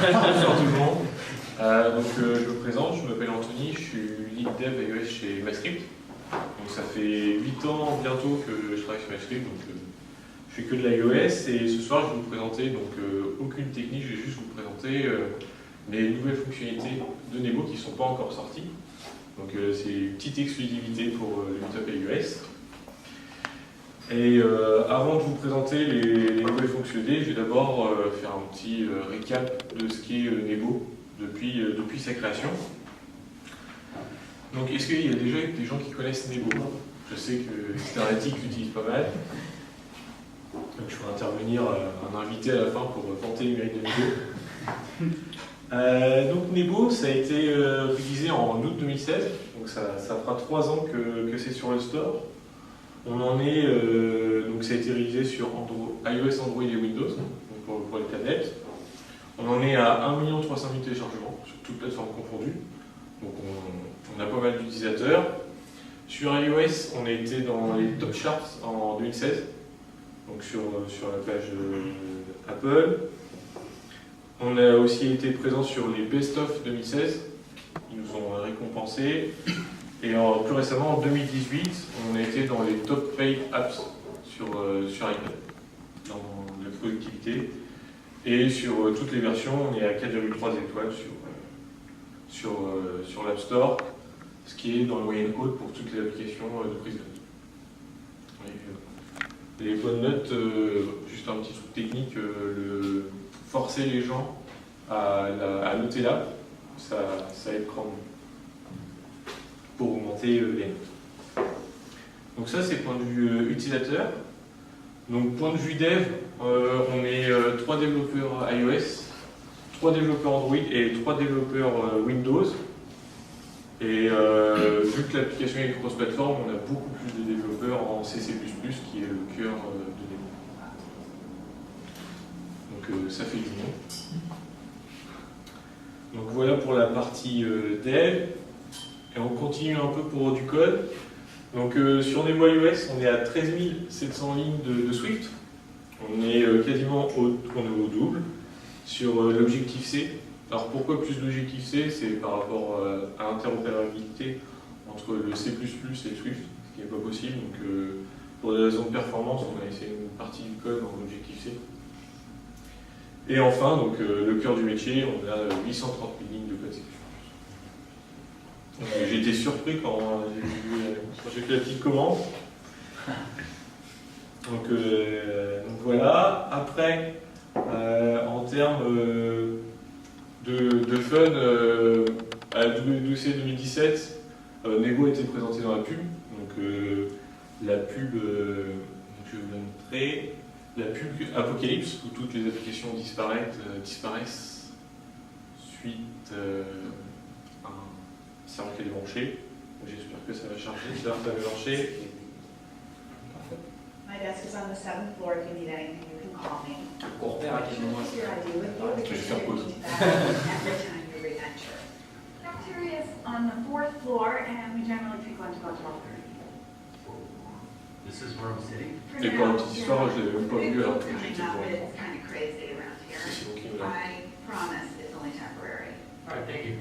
Bonjour tout le monde. Je me présente, je m'appelle Anthony, je suis lead dev iOS chez Mascript. Donc ça fait 8 ans bientôt que je travaille sur Mascript, je fais que de l'iOS et ce soir je vais vous présenter aucune technique, je vais juste vous présenter les nouvelles fonctionnalités de Nebo qui ne sont pas encore sorties. Donc c'est une petite exclusivité pour le meetup iOS. Et avant de vous présenter les nouvelles fonctionnalités, je vais d'abord faire un petit récap de ce qu'est Nebo depuis sa création. Donc est-ce qu'il y a déjà des gens qui connaissent Nebo? Je sais que Sternatic l'utilise pas mal. Donc je ferai intervenir un invité à la fin pour vanter les mérites de Nebo. Donc Nebo, ça a été réalisé en août 2016, donc ça fera 3 ans que c'est sur le store. On en est, donc ça a été réalisé sur iOS, Android et Windows, donc pour les tablettes. On en est à 1 300 000 téléchargements, sur toutes plateformes confondues. Donc on a pas mal d'utilisateurs. Sur iOS, on a été dans les top charts en 2016, donc sur la page Apple. On a aussi été présent sur les Best of 2016, ils nous ont récompensés. Et plus récemment, en 2018, on a été dans les top paid apps sur iPad, dans la productivité. Et sur toutes les versions, on est à 4,3 étoiles sur l'App Store, ce qui est dans le moyenne haute pour toutes les applications de prise de notes. Les bonnes notes, juste un petit truc technique, forcer les gens à noter l'app, ça aide grandement pour augmenter les notes. Donc ça, c'est point de vue utilisateur. Donc point de vue dev, on est 3 développeurs iOS, 3 développeurs Android et 3 développeurs Windows. Et vu que l'application est cross-platform, on a beaucoup plus de développeurs en C++, qui est le cœur de Nebo. Donc ça fait du monde. Donc voilà pour la partie dev. Et on continue un peu pour du code. Donc sur Nebo iOS, on est à 13 700 lignes de Swift. On est quasiment au double sur l'Objective-C. Alors pourquoi plus l'Objective-C? C'est par rapport à l'interopérabilité entre le C++ et le Swift, ce qui n'est pas possible. Donc pour des raisons de performance, on a essayé une partie du code en Objective-C. Et enfin, donc, le cœur du métier, on a 830 000 lignes de code C++. J'ai été surpris quand j'ai fait la petite commande. Donc voilà. Après, en termes de fun, à la WWDC 2017, Nebo a été présenté dans la pub. Donc la pub, je vais vous la montrer. La pub Apocalypse, où toutes les applications disparaissent suite à un serveur qui est débranché. J'espère que ça va charger. Ça va marcher. My desk is on the 7th floor. If you need anything, you can call me. Qu'on repère à quel moment Here I do with you. Je vais faire pause. Every time you re-enter. Cafeteria is on the 4th floor, and we generally take lunch about 12:30. This is where I'm sitting. Et pour la petite histoire, je l'avais même pas vu alors que Coming j'étais up, pour but it's kind of crazy around here. C'est bon qui me l'a. I promise it's only temporary. All right, thank you.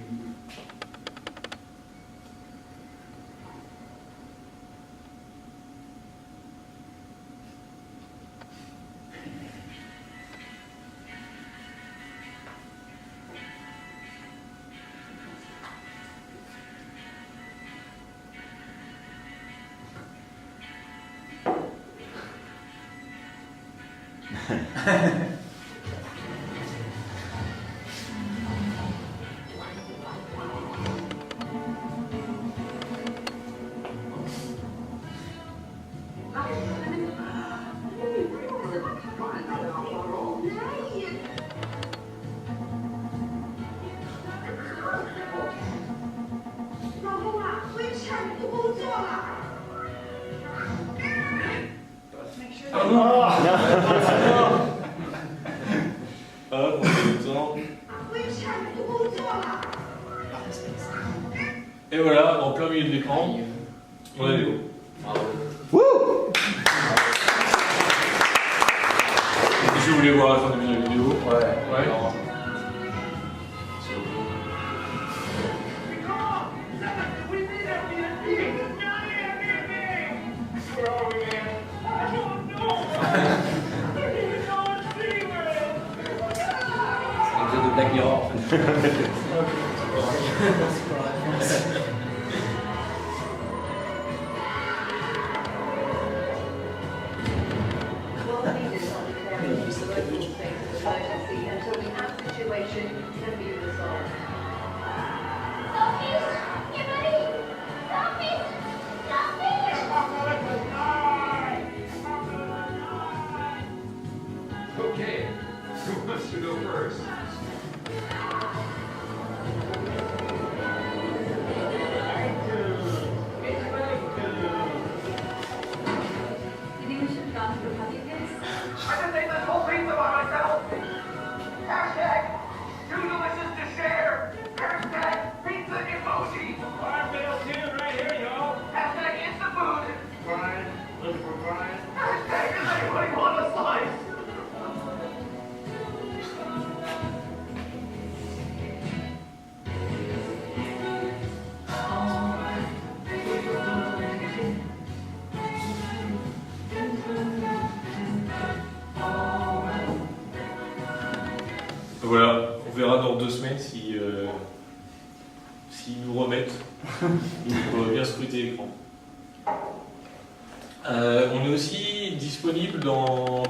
Hop, on fait le temps. Et voilà, en plein milieu de l'écran, on a Lego. Si vous voulez voir la fin de la vidéo. Ouais. Like you're off. Well, we just want to carry the local state of emergency until the app situation can be resolved. Okay, who wants to go first? You think we should have gone through puppy kids? I can take this whole pizza by myself. Hashtag too delicious to share. Hashtag pizza emoji. Our meal too, right here, y'all. Hashtag it's the food. Brian, looking for Brian. Hashtag does anybody want a slice? Voilà, on verra dans 2 semaines si s'ils nous remettent. Il faut bien scruter l'écran. On est aussi disponible dans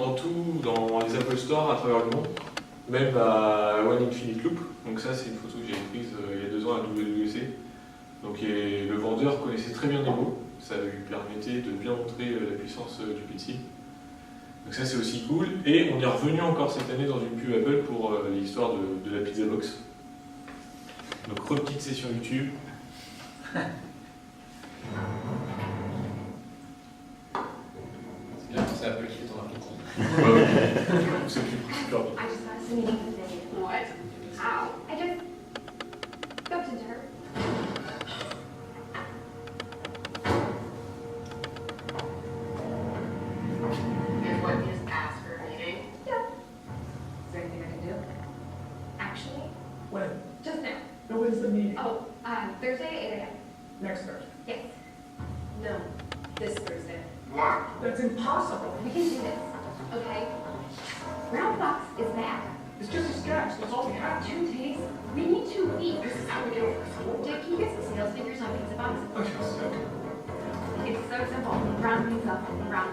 les Apple Store à travers le monde, même à One Infinite Loop. Donc ça, c'est une photo que j'ai prise il y a 2 ans à WWC. Donc le vendeur connaissait très bien Nemo, ça lui permettait de bien montrer la puissance du petit. Donc ça, c'est aussi cool. Et on est revenu encore cette année dans une pub Apple pour l'histoire de la Pizza Box. Donc petite session YouTube. C'est bien, c'est Apple qui fait ton marketing. C'est plus super. I just got a meeting today. What? How? I just bumped into her. And what is asked for a meeting? Yeah. Is there anything I can do? Actually, When? just now. No, when is the meeting? Oh, Thursday at 8 a.m. Next Thursday. Yes, No, this Thursday. What? That's impossible. we can do this. Okay. Brown Box is bad. It's just a sketch. That's all we have. 2 days. We need 2 weeks. This is how we do it. Jake, can you get some sales figures on pizza boxes? Okay, so. It's so simple. Brown pizza, brown.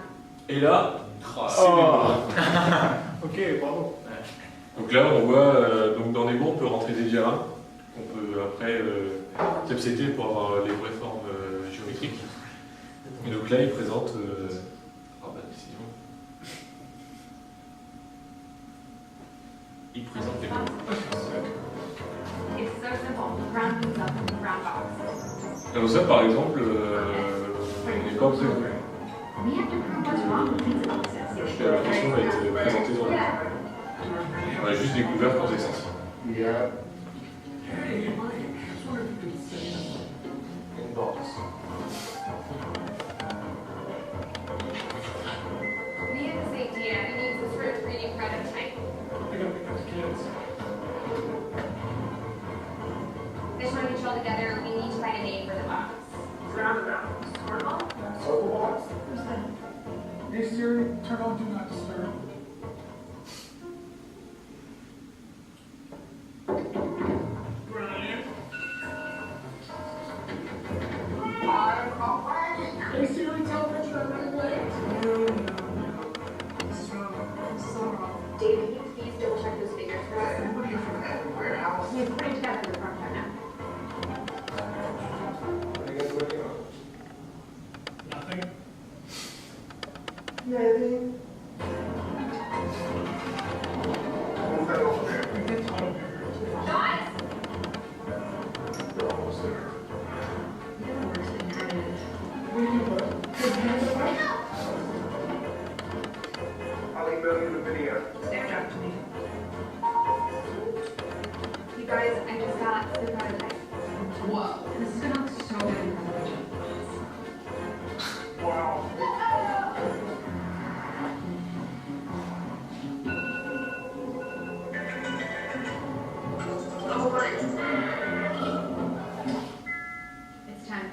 Et là, c'est Oh. Nemo. Ok, bravo. Donc là, on voit, donc dans Nemo, on peut rentrer des diagrammes. On peut après subséter pour avoir les vraies formes géométriques. Et donc là, il présente. Oh bah, décidément. Il présente les mots. It's so simple. Brown pizza, brown box. Alors ça, par exemple, on n'est pas prévu. We have to prove what's wrong with pizza boxes. La question va être présentée dans le. Yeah. On a juste découvert quand c'est sorti. Yeah. Hey, Mike, I just wondered if you could say Inbox. We have the same data. We need some sort of 3D prototype. I gotta pick up the kids. This one we all together. We need to find a name for the box. Roundabout. Squirtle? Circle box? Hey Siri, turn on Do Not Disturb. Brian? Hey Siri, tell Richard I'm running late. No. This is wrong. This is all wrong. David, can you please double check those figures for us? I'm looking for that warehouse. We have putting together the front now. What are you guys working on? Nothing. Nothing. Move that over there. We did auto pair. Guys! We're almost there. What do you do, bud? Good hands up, right? I'll email you the video. Stand up to me. You guys, I just got the prototype. Whoa. This is gonna look so good in television. Wow. All right. It's time.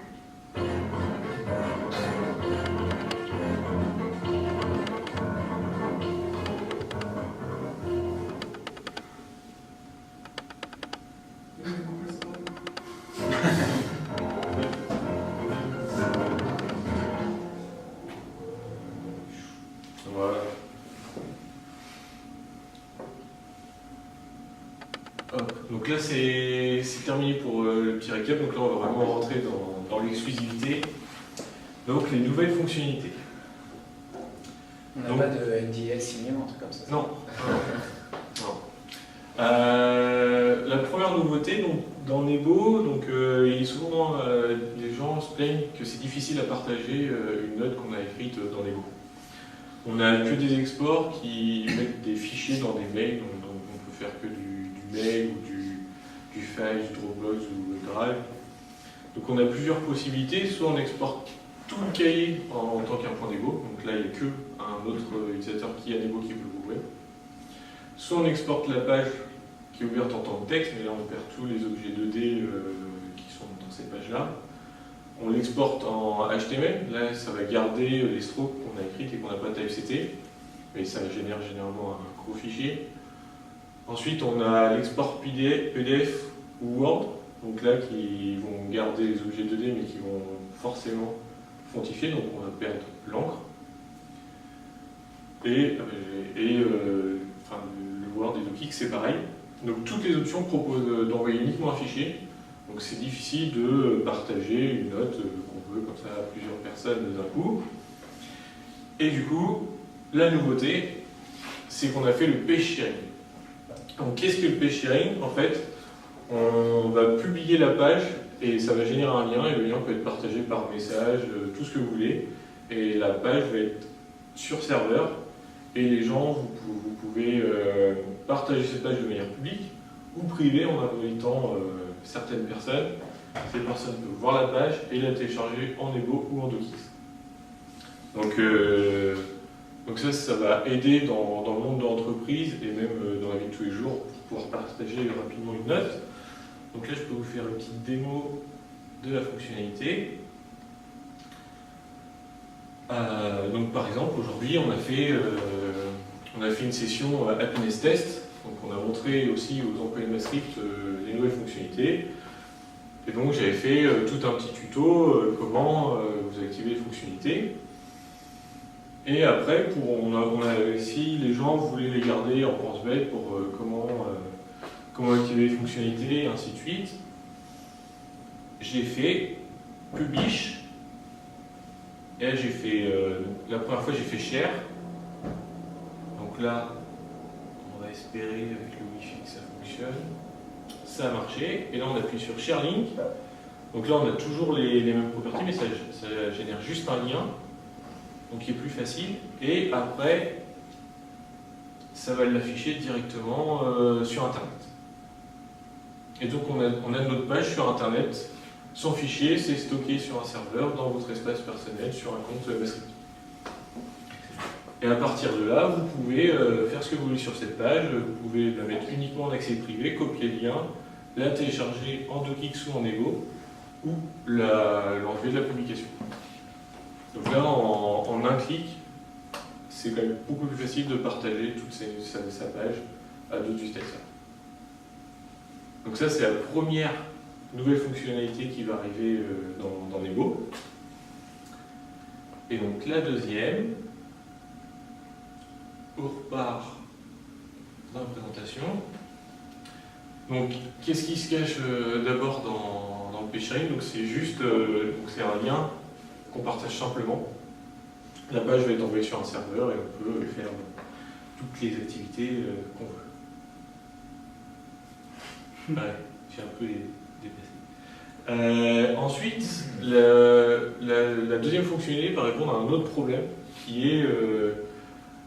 Hop. Donc là, c'est terminé pour le petit récap. Donc là, on va vraiment rentrer dans l'exclusivité. Donc les nouvelles fonctionnalités. On n'a Donc- pas de NDA signé ou un truc comme ça. Non. Non. La première nouveauté, donc, dans Nebo, donc, il est souvent les gens se plaignent que c'est difficile à partager une note qu'on a écrite dans Nebo. On n'a que des exports qui mettent des fichiers dans des mails, donc on peut faire que du mail ou du file, du Dropbox ou le Drive. Donc on a plusieurs possibilités, soit on exporte tout le cahier en tant qu'un point Nebo, donc là il n'y a qu'un autre utilisateur qui a Nebo qui peut l'ouvrir. Soit on exporte la page qui est ouverte en tant que texte, mais là on perd tous les objets 2D qui sont dans ces pages-là. On l'exporte en HTML, là ça va garder les strokes qu'on a écrites et qu'on n'a pas typesetté, mais ça génère généralement un gros fichier. Ensuite on a l'export PDF ou Word, donc là qui vont garder les objets 2D mais qui vont forcément fontifier, donc on va perdre l'encre. Et enfin, le Word et le Kick c'est pareil. Donc toutes les options proposent d'envoyer uniquement un fichier. Donc c'est difficile de partager une note qu'on veut comme ça à plusieurs personnes d'un coup. Et du coup, la nouveauté, c'est qu'on a fait le page sharing. Donc qu'est-ce que le page sharing? En fait, on va publier la page et ça va générer un lien et le lien peut être partagé par message, tout ce que vous voulez. Et la page va être sur serveur et les gens, vous pouvez partager cette page de manière publique ou privée en invitant certaines personnes. Ces personnes peuvent voir la page et la télécharger en Nebo ou en DocX. Donc ça va aider dans le monde de l'entreprise et même dans la vie de tous les jours pour pouvoir partager rapidement une note. Donc là, je peux vous faire une petite démo de la fonctionnalité. Donc par exemple, aujourd'hui, on a fait une session Happiness Test. Donc on a montré aussi aux employés de Maastricht les nouvelles fonctionnalités. Et donc j'avais fait tout un petit tuto comment vous activez les fonctionnalités. Et après, si les gens voulaient les garder en pense-bête pour comment activer les fonctionnalités et ainsi de suite, j'ai fait Publish. Et là j'ai fait, la première fois j'ai fait Share. Donc là, on va espérer avec le Wi-Fi que ça fonctionne. Ça a marché. Et là on appuie sur Share Link. Donc là on a toujours les mêmes propriétés, mais ça génère juste un lien. Donc qui est plus facile, et après ça va l'afficher directement sur internet. Et donc on a notre page sur internet, son fichier c'est stocké sur un serveur dans votre espace personnel sur un compte Maastricht. Et à partir de là, vous pouvez faire ce que vous voulez sur cette page, vous pouvez la mettre uniquement en accès privé, copier le lien, la télécharger en DocX ou en Nebo, ou l'enlever de la publication. Donc là, en un clic, c'est quand même beaucoup plus facile de partager toute sa page à d'autres utilisateurs. Donc ça, c'est la première nouvelle fonctionnalité qui va arriver dans Nebo. Et donc la deuxième, on repart dans la présentation. Donc, qu'est-ce qui se cache d'abord dans le page sharing? Donc c'est juste, c'est un lien qu'on partage simplement. La page va être envoyée sur un serveur et on peut faire toutes les activités qu'on veut. Ouais, j'ai un peu déplacé. Ensuite, la deuxième fonctionnalité va répondre à un autre problème qui est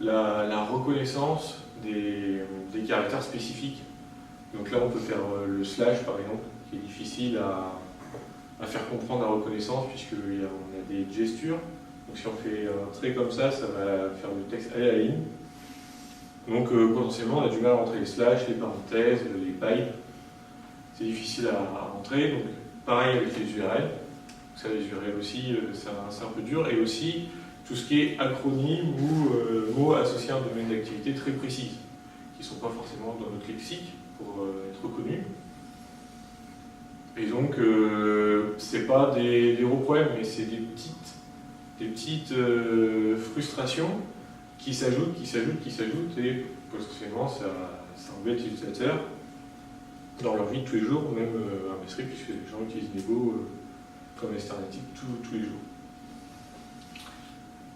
la reconnaissance des caractères spécifiques. Donc là, on peut faire le slash par exemple, qui est difficile à faire comprendre la reconnaissance puisqu'on a des gestures. Donc si on fait un trait comme ça, ça va faire le texte à la ligne. Donc potentiellement, on a du mal à rentrer les slash, les parenthèses, les pipes. C'est difficile à rentrer. Donc pareil avec les URL. Donc ça, les URL aussi, c'est un peu dur. Et aussi tout ce qui est acronyme ou mots associés à un domaine d'activité très précis, qui ne sont pas forcément dans notre lexique pour être reconnus. Et donc, c'est pas des gros problèmes, mais c'est des petites frustrations qui s'ajoutent, et potentiellement ça embête l'utilisateur. dans leur vie de tous les jours, même à Messery, puisque les gens utilisent Nebo comme alternative tous les jours.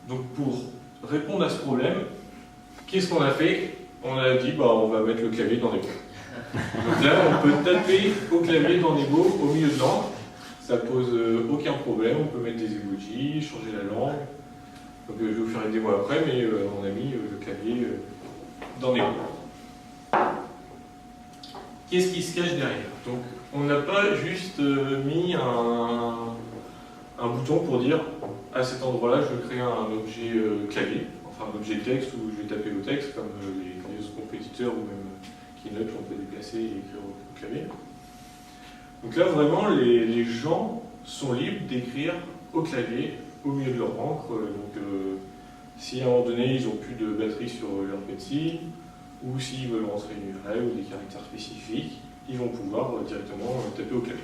Donc pour répondre à ce problème, qu'est-ce qu'on a fait? On a dit on va mettre le clavier dans Nebo. Donc là, on peut taper au clavier dans Nebo au milieu de l'encre. Ça pose aucun problème. On peut mettre des emojis, changer la langue. Donc, je vais vous faire une démo après, mais on a mis le clavier dans Nebo. Qu'est-ce qui se cache derrière? Donc, on n'a pas juste mis un bouton pour dire à cet endroit-là, je veux créer un objet clavier, enfin un objet texte où je vais taper au texte, comme les autres compétiteurs ou même Keynote où on peut déplacer et écrire au clavier. Donc là, vraiment, les gens sont libres d'écrire au clavier au milieu de leur encre. Donc, si à un moment donné, ils n'ont plus de batterie sur leur PC, ou s'ils veulent rentrer une URL ou des caractères spécifiques, ils vont pouvoir directement taper au clavier.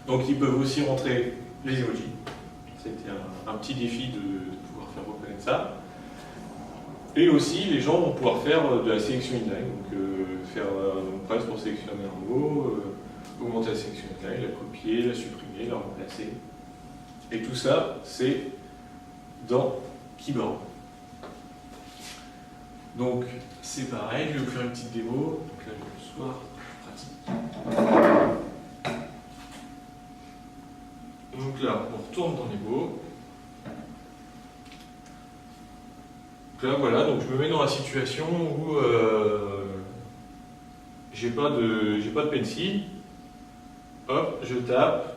Donc, ils peuvent aussi rentrer les emojis. C'était un petit défi de pouvoir faire reconnaître ça. Et aussi, les gens vont pouvoir faire de la sélection inline, donc faire une presse pour sélectionner un mot, augmenter la sélection inline, la copier, la supprimer, la remplacer. Et tout ça, c'est dans Keyboard. Donc, c'est pareil, je vais vous faire une petite démo. Donc là, le soir, pratique. Donc là, on retourne dans Nebo. Donc là, voilà, donc je me mets dans la situation où j'ai pas de pencil. Hop, je tape.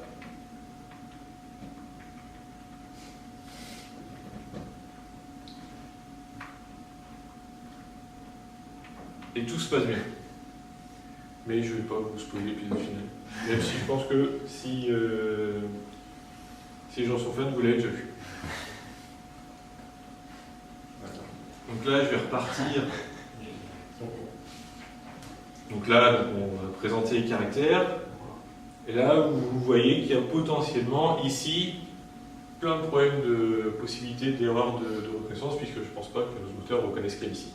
Et tout se passe bien. Mais je ne vais pas vous spoiler l'épisode final. Même si je pense que si les gens sont fans, vous l'avez déjà vu. Donc là, je vais repartir. Donc là, on va présenter les caractères. Et là, vous voyez qu'il y a potentiellement ici plein de problèmes de possibilités d'erreurs de reconnaissance, puisque je ne pense pas que nos moteurs reconnaissent qu'elle ici.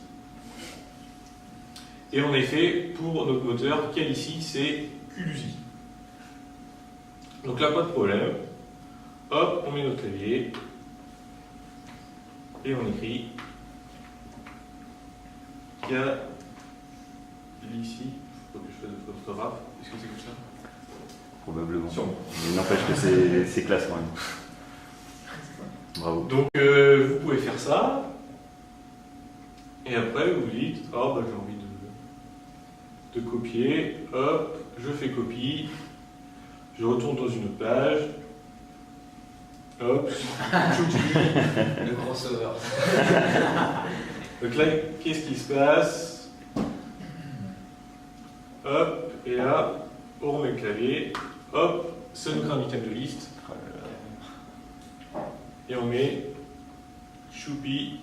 Et en effet, pour notre moteur, quel ici, c'est QLUSI. Donc là, pas de problème. Hop, on met notre clavier. Et on écrit qu'il y a ici, il faut que je fasse de photographe. Est-ce que c'est comme ça? Probablement. Sûrement. Mais n'empêche que c'est classe quand même. Bravo. Donc vous pouvez faire ça. Et après, vous vous dites, j'ai envie de copier. Hop, je fais copie. Je retourne dans une autre page. Hop, Le gros sauveur. donc là, qu'est-ce qui se passe? Hop, et là, on remet le clavier. Hop, ça nous crée un item de liste. Et on met Choupi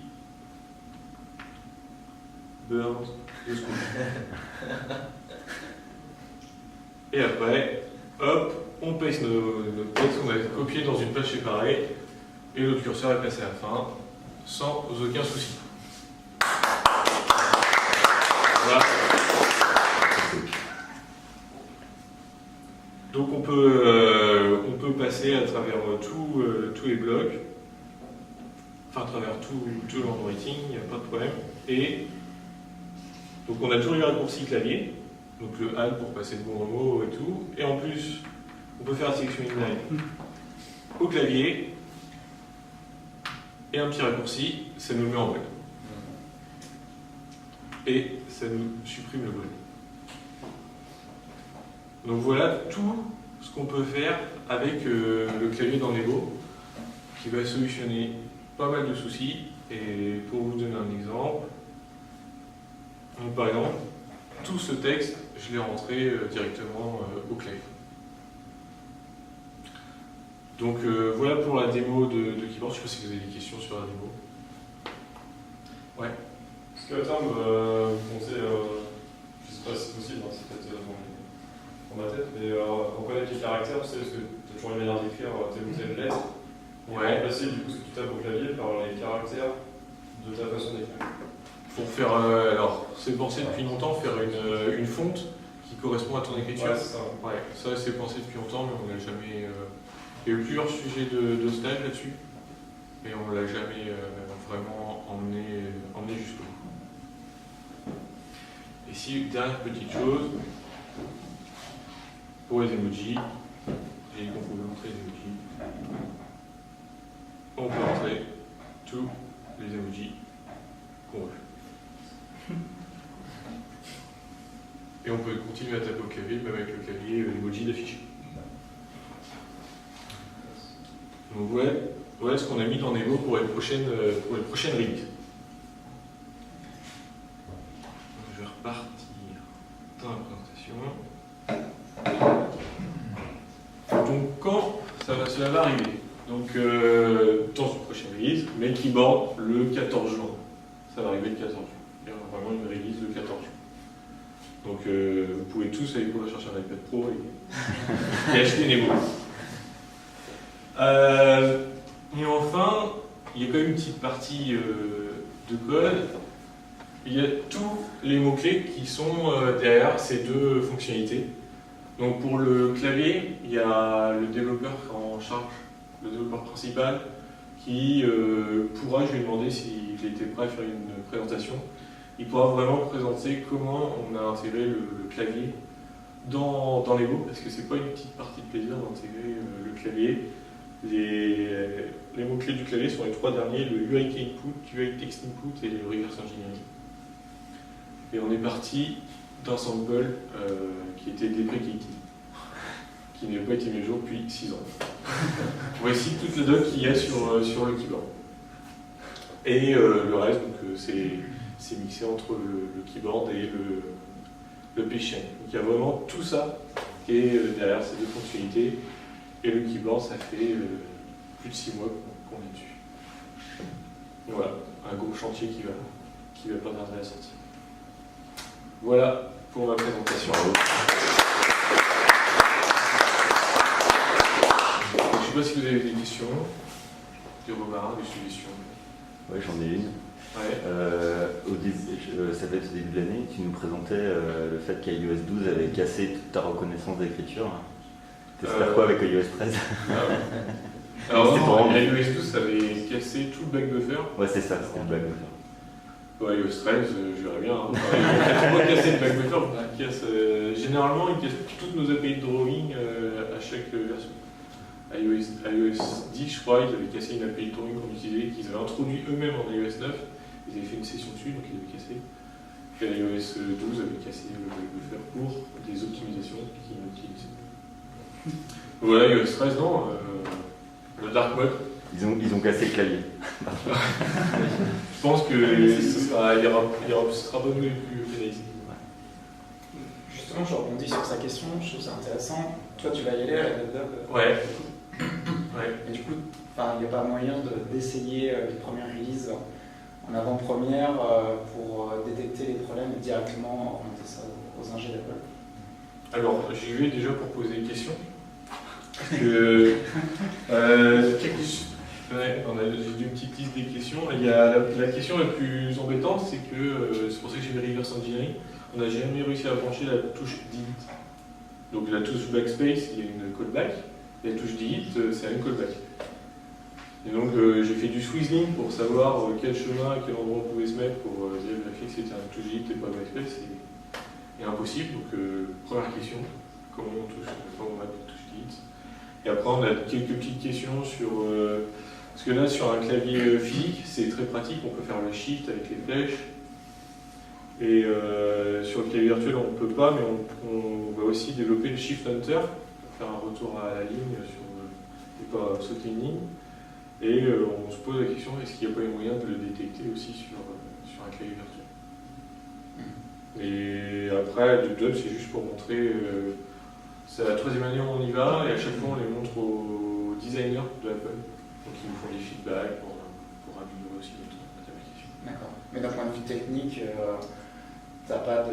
Bird de School. Et après, hop, on paste nos textes qu'on a copiés dans une page séparée et notre curseur est passé à la fin sans aucun souci. Voilà. Donc on peut passer à travers tous les blocs, enfin à travers tout l'handwriting, il n'y a pas de problème. Et donc on a toujours les raccourcis clavier, donc le Alt pour passer de bons mots et tout. Et en plus, on peut faire la sélection inline au clavier et un petit raccourci, ça nous met en mode. Et ça nous supprime le volume. Donc voilà tout ce qu'on peut faire avec le clavier dans Nebo, qui va solutionner pas mal de soucis. Et pour vous donner un exemple, donc par exemple, tout ce texte, je l'ai rentré directement au clavier. Donc voilà pour la démo de Keyboard. Je ne sais pas si vous avez des questions sur la démo. Ouais. Parce qu'à terme, je ne sais pas si c'est possible, hein, c'est peut-être dans ma tête, mais reconnaître les caractères, tu sais, parce que tu as toujours une manière d'écrire telle ou telle lettre, et remplacer du coup ce que tu tapes au clavier par les caractères de ta façon d'écrire. Pour faire, alors c'est pensé depuis longtemps, faire une fonte qui correspond à ton écriture. Ouais, c'est ça. Ouais, ça c'est pensé depuis longtemps, mais on l'a jamais. Il y a eu plusieurs sujets de stage là-dessus, mais on l'a jamais vraiment emmené jusqu'au bout. Et si, dernière petite chose, pour les emojis, j'ai dit qu'on pouvait montrer les emojis. On peut montrer tous les emojis qu'on veut. Et on peut continuer à taper au clavier, même avec le clavier l'emoji d'afficher. Donc voilà ce qu'on a mis dans Nebo pour les prochaines releases. Je vais repartir dans la présentation. Donc quand cela va arriver? Donc dans une prochaine release, mais qui borde le 14 juin. Ça va arriver le 14 juin. Il y aura vraiment une release le 14 juin. Donc vous pouvez tous aller pouvoir chercher un iPad Pro et acheter Nebo. Et enfin, il y a quand même une petite partie de code. Il y a tous les mots-clés qui sont derrière ces deux fonctionnalités. Donc pour le clavier, il y a le développeur en charge, le développeur principal, qui pourra, je lui ai demandé s'il était prêt à faire une présentation, il pourra vraiment présenter comment on a intégré le clavier dans Nebo, parce que c'est pas une petite partie de plaisir d'intégrer le clavier. Les mots-clés du clavier sont les trois derniers, le UIK input, UI text input et le reverse engineering. Et on est parti d'un sample qui était deprecated, qui n'a pas été mis à jour depuis 6 ans. Voici toute la doc qu'il y a sur le keyboard. Et le reste, c'est mixé entre le keyboard et le patient. Donc il y a vraiment tout ça qui est derrière ces deux fonctionnalités. Et le keyboard, ça fait plus de 6 mois qu'on est dessus. Voilà, un gros chantier qui va pas tarder à la sortie. Voilà pour ma présentation. Je ne sais pas si vous avez des questions, des remarques, des suggestions. Oui, j'en ai une. Ouais. Ça devait être au début de l'année, tu nous présentais le fait qu'iOS 12 avait cassé toute ta reconnaissance d'écriture. T'espères quoi avec iOS 13? Alors non, iOS 12 ça avait cassé tout le back buffer. Ouais, c'est ça, c'était le back buffer. Ouais, iOS 13, je verrais bien. Hein. Il faut pas casser le back buffer, il casse, généralement il casse toutes nos API de drawing à chaque version. iOS 10, je crois, ils avaient cassé une API de drawing qu'on utilisait, qu'ils avaient introduit eux-mêmes en iOS 9. Ils avaient fait une session dessus, donc ils avaient cassé. Puis iOS 12 avait cassé le back buffer pour des optimisations qu'ils n'utilisaient. Voilà, iOS 13, non, le dark mode. Ils ont cassé le clavier. Je pense que ce sera pas nous les plus pénalisés. Justement, je rebondis sur sa question, je trouve ça intéressant. Toi, tu vas y aller à la DevDub. Ouais. Et du coup, il n'y a pas moyen d'essayer les premières releases en avant-première pour détecter les problèmes et directement orienter ça aux ingés d'Apple. Alors, j'y vais déjà pour poser des questions. J'ai une petite liste des questions. Il y a la question la plus embêtante, c'est que c'est pour ça que j'ai mis reverse engineering. On n'a jamais réussi à brancher la touche delete. Donc la touche backspace, il y a une callback. Et la touche delete, c'est un callback. Et donc j'ai fait du swizzling pour savoir quel chemin, à quel endroit on pouvait se mettre pour vérifier que c'était un touche delete et pas backspace. C'est impossible. Donc première question, comment on va la touche delete. Et après on a quelques petites questions sur... parce que là sur un clavier physique, c'est très pratique, on peut faire le shift avec les flèches. Et sur le clavier virtuel on ne peut pas, mais on va aussi développer le shift hunter, pour faire un retour à la ligne et pas sauter une ligne. Et on se pose la question, est-ce qu'il n'y a pas eu moyen de le détecter aussi sur un clavier virtuel? Et après, le job, c'est juste pour montrer, c'est la 3e année où on y va, et à chaque fois on les montre aux designers de Apple. Donc ils nous font des feedbacks pour améliorer aussi notre application. D'accord. Mais d'un point de vue technique, tu n'as pas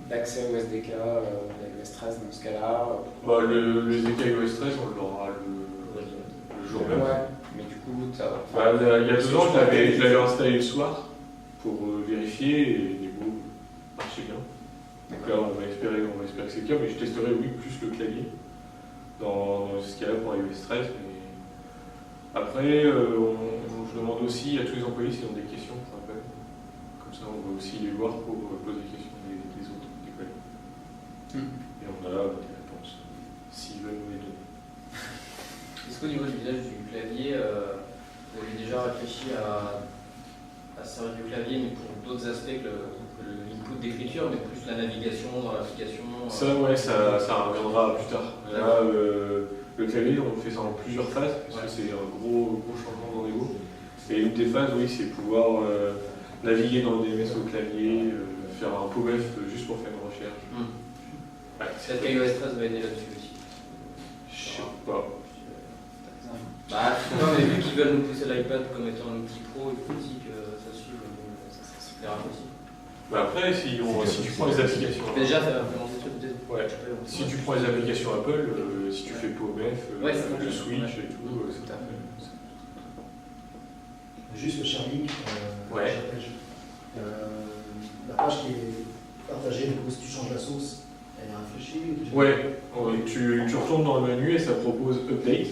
d'accès au SDK iOS 13 dans ce cas-là? Le SDK iOS 13, on l'aura le jour même. Ouais, mais du coup, il y a 2 ans, je l'avais installé le soir pour vérifier, et les mots marchaient bien. Donc là, on va espérer que c'est le cas, mais je testerai, oui, plus le clavier dans ce cas-là pour iOS 13. Mais après, je demande aussi à tous les employés s'ils ont des questions pour Apple. Comme ça, on va aussi les voir pour poser des questions des autres, des collègues. Et on a des réponses, s'ils veulent nous les donner. Est-ce qu'au niveau du village du clavier, vous avez déjà réfléchi à servir du clavier, mais pour d'autres aspects que l'input d'écriture, mais plus la navigation dans l'application? Ça, ouais, ça reviendra plus tard. Là, le clavier, on fait ça en plusieurs phases, parce que c'est un gros changement dans Nego. Et une des phases, oui, c'est pouvoir naviguer dans le DMS au clavier, faire un POMF juste pour faire une recherche. Ouais, Peut-être qu'iOS 13 va aider là-dessus aussi. Je sais pas. Bah, non, mais vu qu'ils veulent nous pousser l'iPad comme étant un outil pro, il faut aussi que ça suive, ça se plaira aussi. Bah après, si tu prends les applications. Déjà, ça va implémenter ce truc. Ouais. Si tu prends les applications Apple, si tu fais POMF, le Switch et tout, c'est à fait. Juste le sharing, Ouais. la page qui est partagée, du coup, si tu changes la source, elle est réfléchie. Ouais, tu retournes dans le menu et ça propose Update.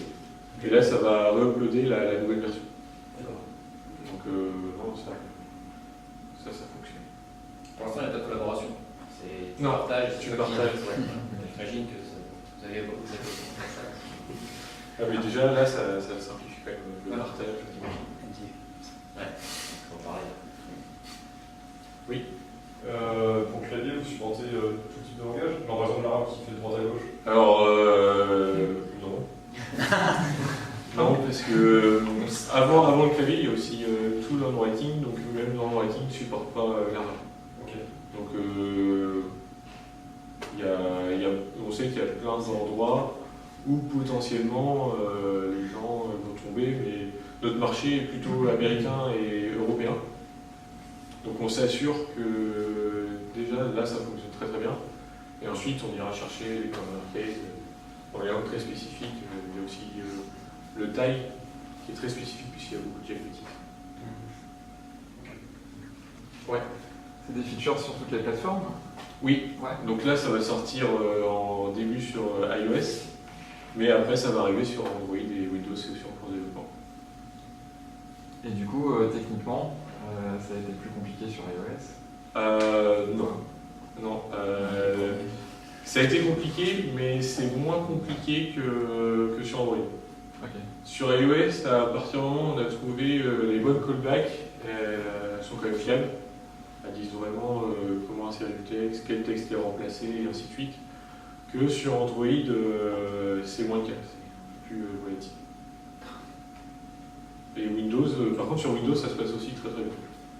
Et là, ça va re-uploader la nouvelle version. D'accord. Donc, non, ça fonctionne. Pour l'instant, il n'y a pas de collaboration. C'est tu Non, partages. tu partages. Ouais. J'imagine que vous avez beaucoup de Ah, mais déjà, là, ça simplifie quand même le partage. Ouais, faut en parler. Oui. Pour le clavier, vous supportez tout type de langage? Genre par exemple l'arabe qui fait de droite à gauche? Alors, non. Non, parce que avant le clavier, il y a aussi tout l'handwriting, donc même l'handwriting ne supporte pas l'arabe. Ok. Donc, on sait qu'il y a plein d'endroits où potentiellement les gens vont tomber, mais notre marché est plutôt américain et européen. Donc on s'assure que déjà là ça fonctionne très très bien. Et ensuite on ira chercher les corner cases dans les langues très spécifiques. Il y a aussi le Thai qui est très spécifique puisqu'il y a beaucoup de diacritiques. Ouais. C'est des features sur toutes les plateformes? Oui. Ouais. Donc là ça va sortir en début sur iOS, mais après ça va arriver sur Android et Windows, c'est aussi en cours de développement. Et du coup, techniquement, ça a été plus compliqué sur iOS? Non. Non. Ça a été compliqué, mais c'est moins compliqué que sur Android. Okay. Sur iOS, à partir du moment où on a trouvé les bonnes callbacks, elles sont quand même fiables. Elles disent vraiment comment insérer du texte, quel texte est remplacé, et ainsi de suite. Que sur Android, c'est moins le cas, c'est plus volatile. Et Windows, par contre sur Windows, ça se passe aussi très très bien.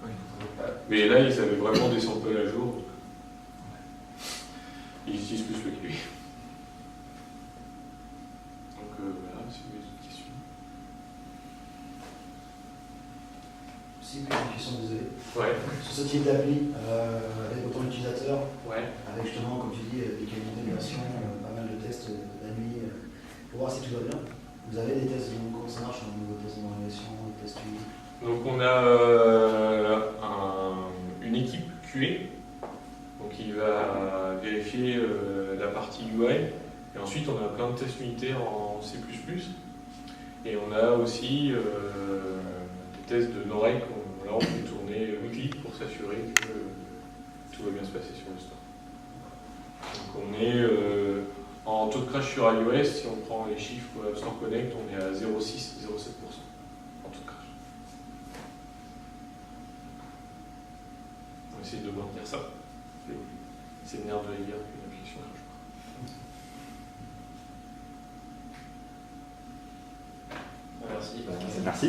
Oui. Mais là, ils avaient vraiment des samples à jour. Ils utilisent plus le clavier. Donc voilà, c'est mes autres questions. Si, une question, désolé. Ouais. Sur ce type d'appli, avec autant d'utilisateurs, Ouais. avec justement, comme tu dis, des qualités de version, pas mal de tests la nuit, pour voir si tout va bien. Vous avez des tests, donc comment ça marche au niveau de tests d'homologation, des tests UI? Donc on a une équipe QA, donc il va vérifier la partie UI, et ensuite on a plein de tests unitaires en C++, et on a aussi des tests de no-rake, là on peut tourner weekly pour s'assurer que tout va bien se passer sur le store. Donc on est en taux de crash sur iOS, si on prend les chiffres App Store Connect, on est à 0,6-0,7% en taux de crash. On va essayer de maintenir ça. C'est le nerf de la guerre qu'une application crash. Merci. Merci.